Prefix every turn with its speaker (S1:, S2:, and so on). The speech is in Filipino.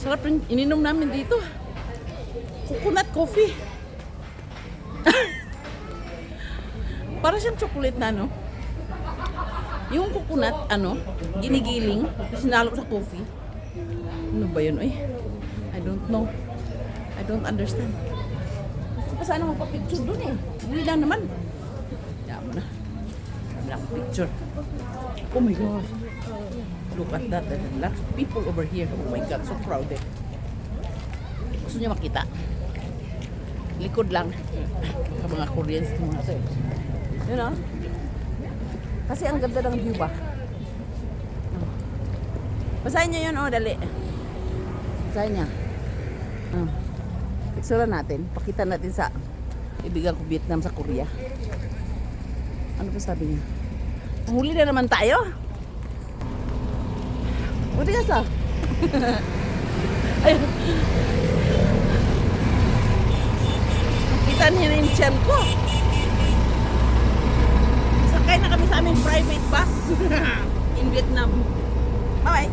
S1: Sarap rin ininom namin dito. Coconut coffee. Para siyang chocolate na, no? Yung coconut, ginigiling, sinalo sa coffee. Ano ba yun, I don't know. I don't understand. Gusto pa sana magpa-picture dun Uwi lang naman. Kaya mo na. Kami na picture. Oh my gosh. Look at that. There's lots of people over here. Oh my God, so crowded. Gusto niyo makita? Likod lang. Sa mga Koreans. You know? Kasi ang ganda ng view ba? Basahin niyo yun, dali. Basahin niya. Picture natin. Pakita natin sa ibigan ko Vietnam sa Korea. Ano pa sabi niya? Huli na naman tayo. Buti ka sa? Ayun. Kita niya na yung tiyan ko. Sakay na kami sa aming private bus in Vietnam. Bye-bye.